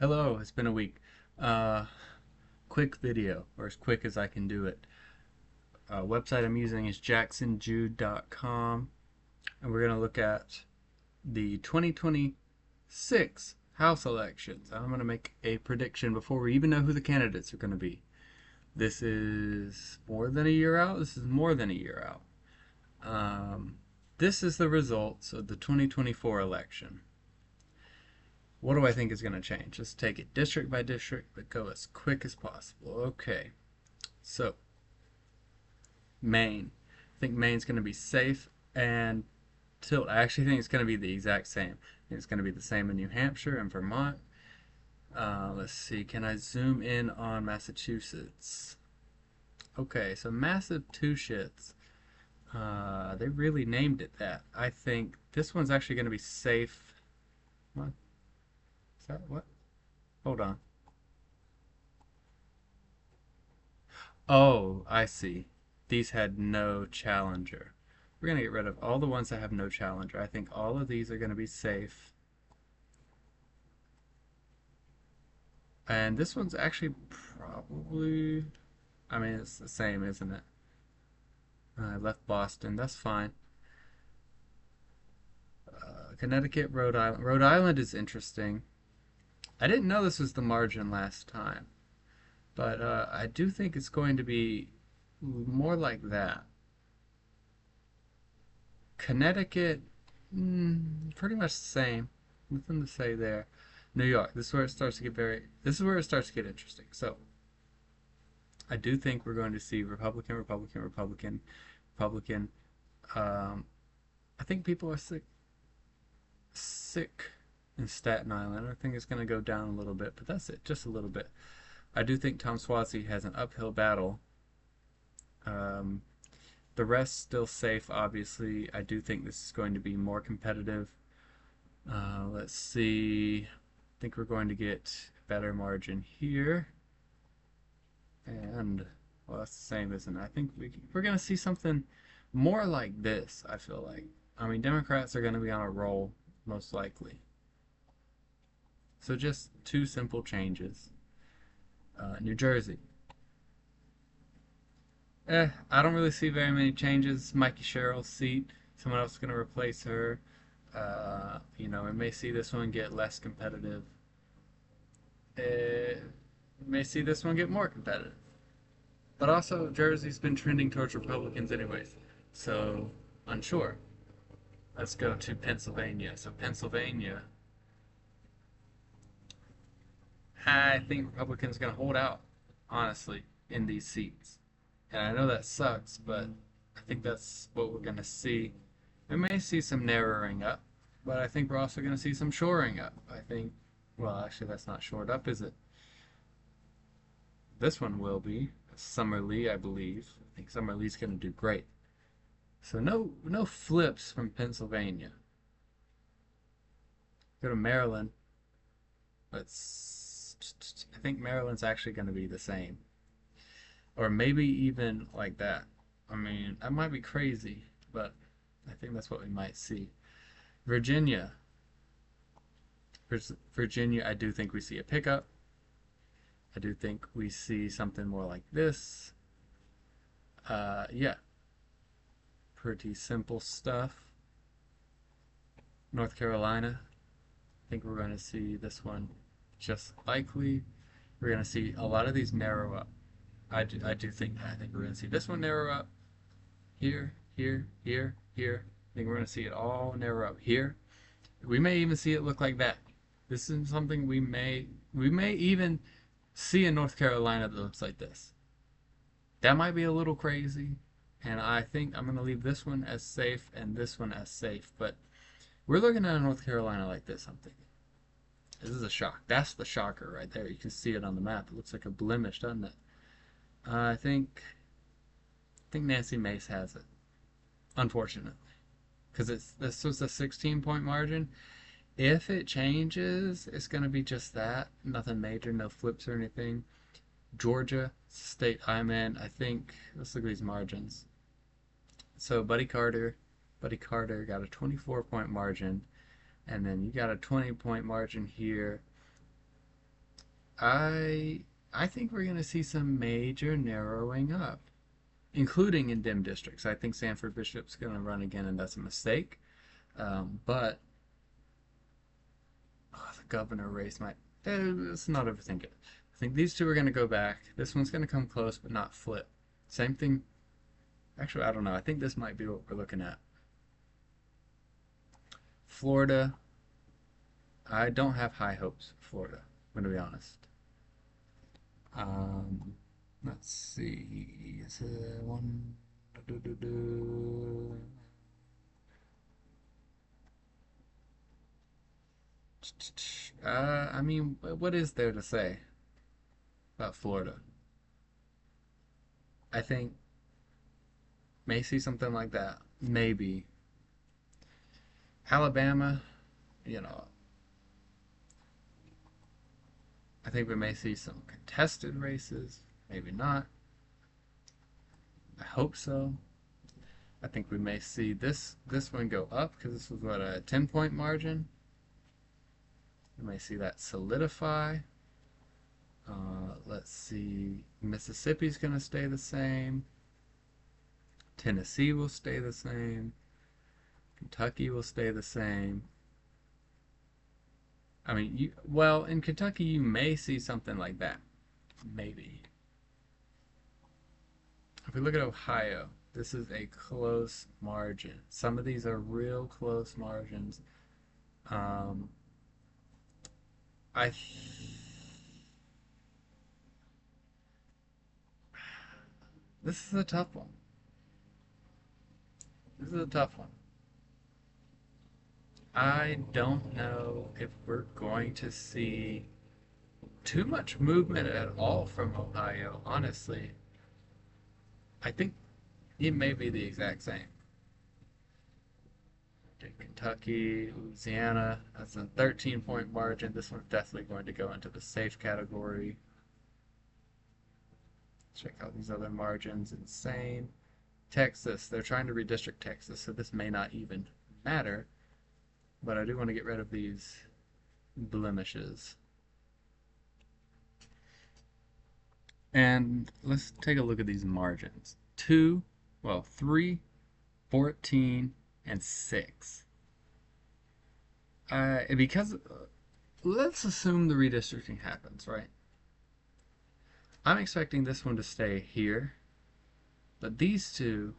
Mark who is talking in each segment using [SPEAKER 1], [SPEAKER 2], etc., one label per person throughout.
[SPEAKER 1] Hello, it's been a week. Uh, Quick video, or as quick as I can do it. Website I'm using is jacksonjude.com, and we're going to look at the 2026 House elections. I'm going to make a prediction before we even know who the candidates are going to be. This is more than a year out. This is more than a year out. This is the results of the 2024 election. What do I think is going to change? Let's take it district by district, but go as quick as possible. Okay, so Maine. I think Maine's going to be safe and tilt. I actually think it's going to be the exact same. I think it's going to be the same in New Hampshire and Vermont. Let's see, can I zoom in on Massachusetts? Okay, so massive two shits. They really named it that. I think this one's actually going to be safe. What? Is that what? Hold on. Oh, I see. These had no challenger. We're going to get rid of all the ones that have no challenger. I think all of these are going to be safe. And this one's actually probably... I mean, it's the same, isn't it? I left Boston. That's fine. Connecticut, Rhode Island. Rhode Island is interesting. I didn't know this was the margin last time. But I do think it's going to be more like that. Connecticut, pretty much the same. Nothing to say there. New York, this is where it starts to get this is where it starts to get interesting. So, I do think we're going to see Republican, Republican, Republican, Republican. Um, I think people are sick in Staten Island. I think it's going to go down a little bit, but that's it, just a little bit. I do think Tom Swazi has an uphill battle. Um, the rest still safe, obviously. I do think this is going to be more competitive. Let's see. I think we're going to get a better margin here. And, well, that's the same, isn't it? I think we're going to see something more like this, I feel like. I mean, Democrats are going to be on a roll, most likely. So just two simple changes. New Jersey. I don't really see very many changes. Mikey Sherrill's seat. Someone else is going to replace her. We may see this one get less competitive. We may see this one get more competitive. But also, Jersey's been trending towards Republicans anyways. So, unsure. Let's go to Pennsylvania. So, Pennsylvania, I think Republicans are going to hold out, honestly, in these seats. And I know that sucks, but I think that's what we're going to see. We may see some narrowing up, but I think we're also going to see some shoring up. I think, well, actually, that's not shored up, is it? This one will be. Summerlee, I believe. I think Summerlee's going to do great. So no flips from Pennsylvania. Go to Maryland. I think Maryland's actually going to be the same. Or maybe even like that. I mean, that might be crazy, but I think that's what we might see. Virginia. Virginia, I do think we see a pickup. I do think we see something more like this. Yeah, pretty simple stuff. North Carolina, I think we're going to see this one just likely. We're going to see a lot of these narrow up. I do think that. I think we're going to see this one narrow up. Here, here, here, here. I think we're going to see it all narrow up here. We may even see it look like that. This is something we may even see in North Carolina that looks like this. That might be a little crazy, and I think I'm going to leave this one as safe and this one as safe, but we're looking at North Carolina like this, I'm thinking. This is a shock. That's the shocker right there. You can see it on the map. It looks like a blemish, doesn't it? I think Nancy Mace has it, unfortunately, because this was a 16-point margin. If it changes, it's going to be just that. Nothing major, no flips or anything. Georgia, state I'm in, I think, let's look at these margins. So Buddy Carter got a 24-point margin, and then you got a 20-point margin here. I I think we're going to see some major narrowing up, including in dim districts. I think Sanford Bishop's going to run again, and that's a mistake. But the governor race might. Let's not overthink it. I think these two are going to go back. This one's going to come close, but not flip. Same thing. Actually, I don't know. I think this might be what we're looking at. Florida. I don't have high hopes for Florida. I'm going to be honest. Um, let's see. Is it one? I mean, what is there to say about Florida? I think may see something like that. Maybe Alabama. You know, I think we may see some contested races. Maybe not. I hope so. I think we may see this one go up because this was what, a 10-point margin. We may see that solidify. Let's see. Mississippi's going to stay the same. Tennessee will stay the same. Kentucky will stay the same. I mean, well, in Kentucky, you may see something like that. Maybe. If we look at Ohio, this is a close margin. Some of these are real close margins. Um, I This is a tough one. This is a tough one. I don't know if we're going to see too much movement at all from Ohio, honestly. I think it may be the exact same. Kentucky, Louisiana, that's a 13-point margin. This one's definitely going to go into the safe category. Check out these other margins. Insane. Texas, they're trying to redistrict Texas, so this may not even matter. But I do want to get rid of these blemishes. And let's take a look at these margins. 3, 14, and 6. Because let's assume the redistricting happens, right? I'm expecting this one to stay here, but these two,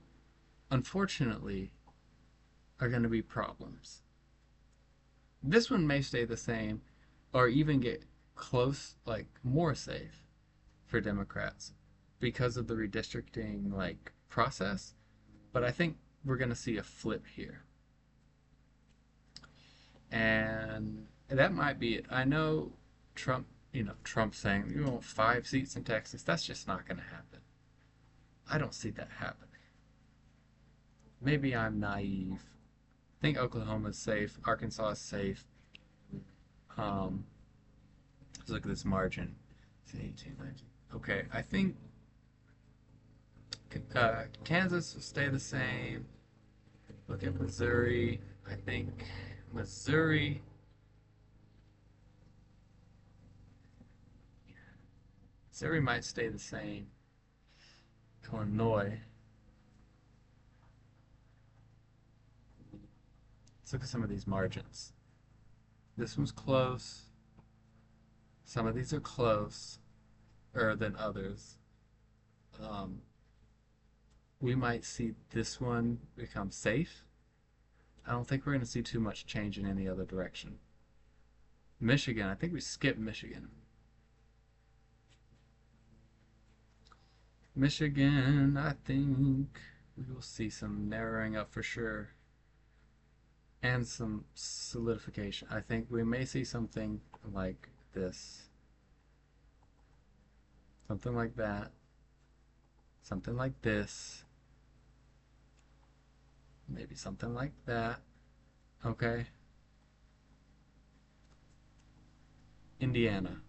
[SPEAKER 1] unfortunately, are going to be problems. This one may stay the same or even get close, like more safe for Democrats because of the redistricting process, but I think we're going to see a flip here. And that might be it. I know Trump saying you want 5 seats in Texas. That's just not going to happen. I don't see that happening. Maybe I'm naive. I think Oklahoma's safe. Arkansas is safe. Let's look at this margin. It's 18, 19. Okay, I think Kansas will stay the same. Look at Missouri. I think Missouri might stay the same. Illinois. Let's look at some of these margins. This one's close. Some of these are closer than others. We might see this one become safe. I don't think we're going to see too much change in any other direction. Michigan, I think we skipped Michigan. Michigan, I think we will see some narrowing up for sure. And some solidification. I think we may see something like this. Something like that. Something like this. Maybe something like that. Okay. Indiana.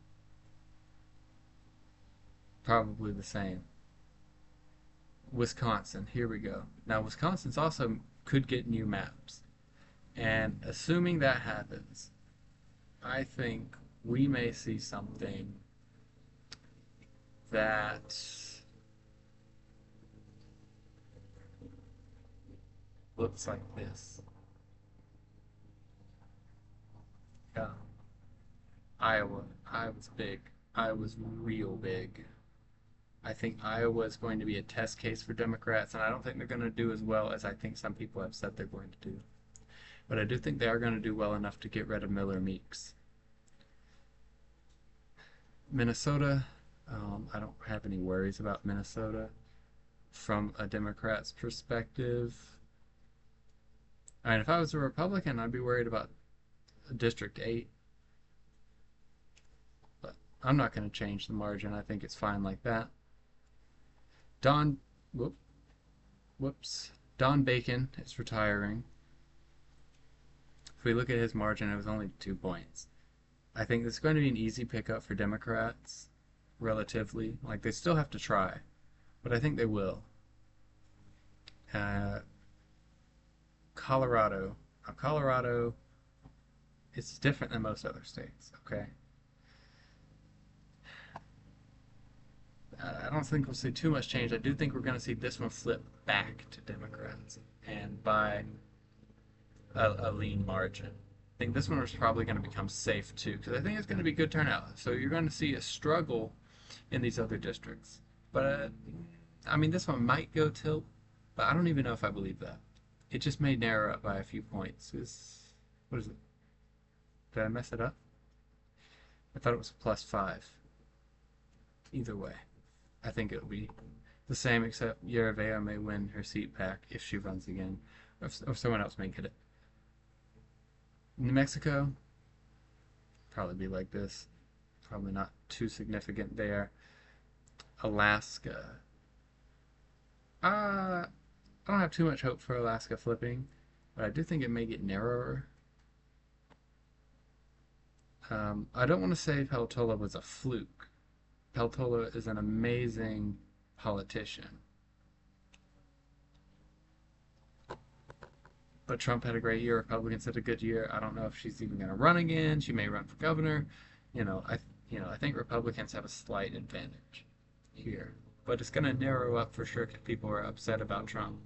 [SPEAKER 1] Probably the same. Wisconsin. Here we go. Now, Wisconsin's also could get new maps. And assuming that happens, I think we may see something that looks like this. Yeah. Iowa's big. Iowa's real big. I think Iowa is going to be a test case for Democrats, and I don't think they're going to do as well as I think some people have said they're going to do. But I do think they are going to do well enough to get rid of Miller Meeks. Minnesota, I don't have any worries about Minnesota from a Democrat's perspective. I mean, if I was a Republican, I'd be worried about District 8. But I'm not going to change the margin. I think it's fine like that. Don, whoops. Don Bacon is retiring. If we look at his margin, it was only 2 points. I think it's going to be an easy pickup for Democrats, relatively. Like, they still have to try, but I think they will. Colorado. Now, Colorado is different than most other states, okay? I don't think we'll see too much change. I do think we're going to see this one flip back to Democrats, and by a lean margin. I think this one is probably going to become safe too, because I think it's going to be good turnout. So you're going to see a struggle in these other districts. But, I mean, this one might go tilt, but I don't even know if I believe that. It just may narrow up by a few points. What is it? Did I mess it up? I thought it was +5. Either way, I think it'll be the same, except Yeravea may win her seat back if she runs again, or someone else may get it. New Mexico, probably be like this. Probably not too significant there. Alaska. I don't have too much hope for Alaska flipping, but I do think it may get narrower. I don't want to say Peltola was a fluke. Peltola is an amazing politician. But Trump had a great year. Republicans had a good year. I don't know if she's even going to run again. She may run for governor. I think Republicans have a slight advantage here, but it's going to narrow up for sure because people are upset about Trump.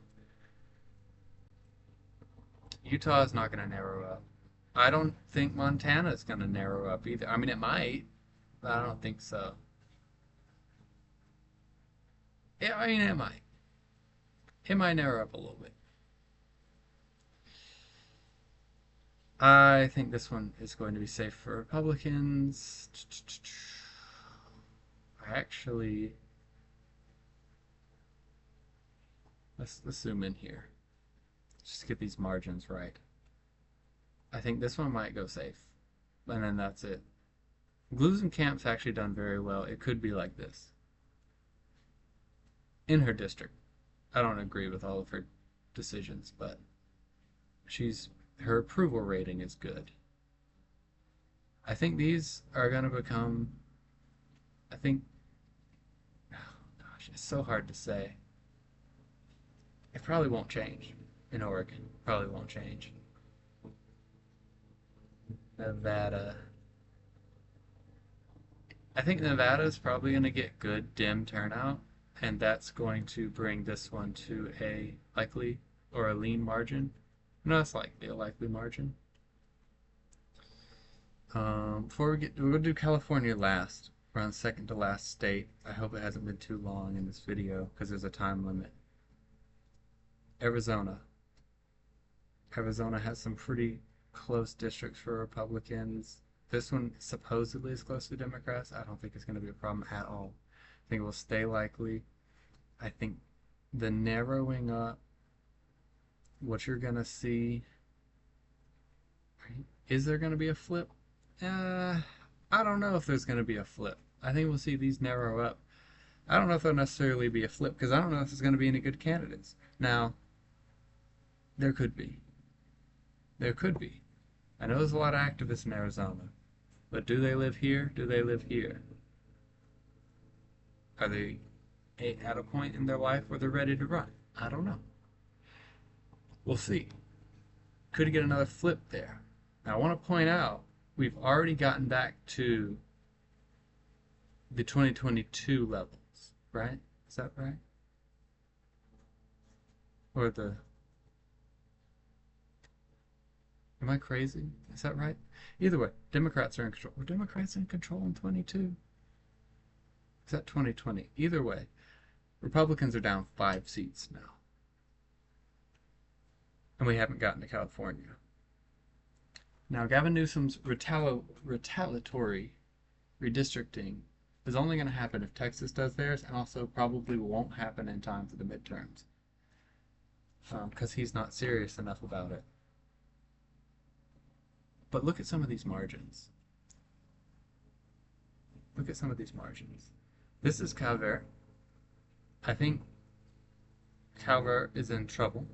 [SPEAKER 1] Utah is not going to narrow up. I don't think Montana is going to narrow up either. I mean, it might, but I don't think so. Yeah, I mean, it might. It might narrow up a little bit. I think this one is going to be safe for Republicans. Actually, let's zoom in here. Just to get these margins right. I think this one might go safe. And then that's it. Glusenkamp's actually done very well. It could be like this. In her district. I don't agree with all of her decisions, but her approval rating is good. I think these are going to become, oh gosh, it's so hard to say. It probably won't change in Oregon. Probably won't change. Nevada. I think Nevada is probably going to get good dim turnout, and that's going to bring this one to a likely or a lean margin. No, it's likely a likely margin. We're going to do California last. We're on second to last state. I hope it hasn't been too long in this video because there's a time limit. Arizona. Arizona has some pretty close districts for Republicans. This one supposedly is close to Democrats. I don't think it's going to be a problem at all. I think it will stay likely. I think the narrowing up, what you're going to see, is there going to be a flip? I don't know if there's going to be a flip. I think we'll see these narrow up. I don't know if there'll necessarily be a flip because I don't know if there's going to be any good candidates. Now, there could be. There could be. I know there's a lot of activists in Arizona, but do they live here? Do they live here? Are they at a point in their life where they're ready to run? I don't know. We'll see. Could get another flip there. Now, I want to point out, we've already gotten back to the 2022 levels, right? Is that right? Or the Am I crazy? Is that right? Either way, Democrats are in control. Were Democrats in control in 22? Is that 2020? Either way, Republicans are down 5 seats now. And we haven't gotten to California. Now, Gavin Newsom's retaliatory redistricting is only going to happen if Texas does theirs, and also probably won't happen in time for the midterms because he's not serious enough about it. But look at some of these margins. Look at some of these margins. This is Calvert. I think Calvert is in trouble.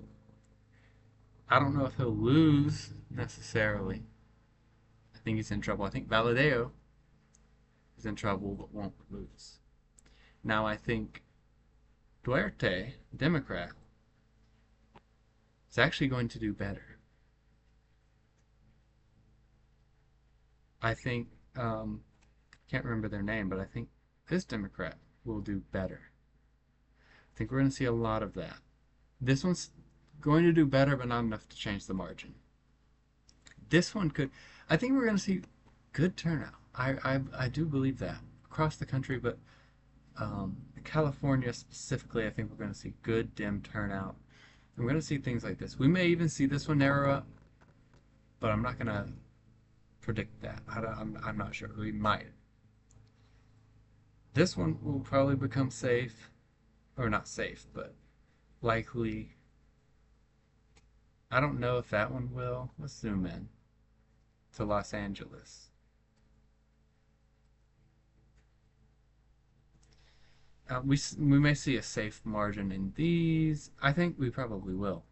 [SPEAKER 1] I don't know if he'll lose necessarily. I think he's in trouble. I think Valadeo is in trouble but won't lose. Now I think Duarte, Democrat, is actually going to do better. I think, can't remember their name, but I think this Democrat will do better. I think we're going to see a lot of that. This one's going to do better, but not enough to change the margin. This one could, I think we're going to see good turnout. I do believe that across the country, but California specifically, I think we're going to see good dim turnout. And we're going to see things like this. We may even see this one narrow up, but I'm not going to predict that. I'm not sure. We might. This one will probably become safe, or not safe, but likely. I don't know if that one will. Let's zoom in to Los Angeles. We may see a safe margin in these. I think we probably will,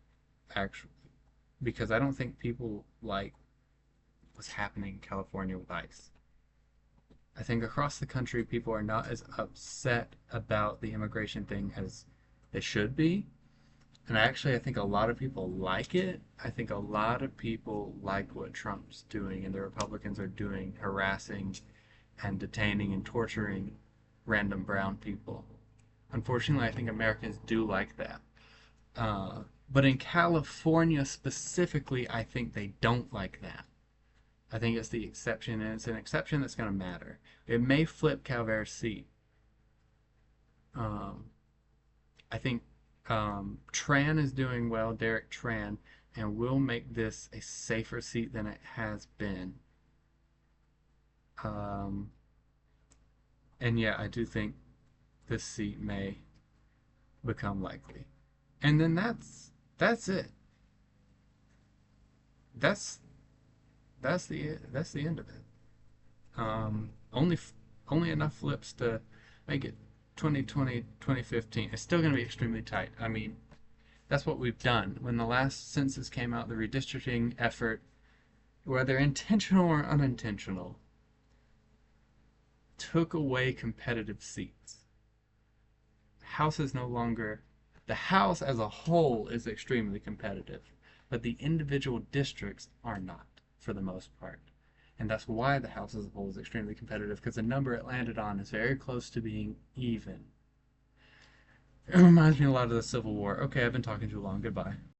[SPEAKER 1] actually, because I don't think people like what's happening in California with ICE. I think across the country, people are not as upset about the immigration thing as they should be. And actually, I think a lot of people like it. I think a lot of people like what Trump's doing and the Republicans are doing, harassing and detaining and torturing random brown people. Unfortunately, I think Americans do like that. But in California specifically, I think they don't like that. I think it's the exception, and it's an exception that's going to matter. It may flip Calvert's seat. I think Tran is doing well, Derek Tran, and will make this a safer seat than it has been. And yeah, I do think this seat may become likely. And then that's it. That's the end of it. Only enough flips to make it 2020, 2015. It's still going to be extremely tight. I mean, that's what we've done. When the last census came out, the redistricting effort, whether intentional or unintentional, took away competitive seats. The House as a whole is extremely competitive, but the individual districts are not, for the most part. And that's why the House as a whole is extremely competitive, because the number it landed on is very close to being even. It reminds me a lot of the Civil War. Okay, I've been talking too long. Goodbye.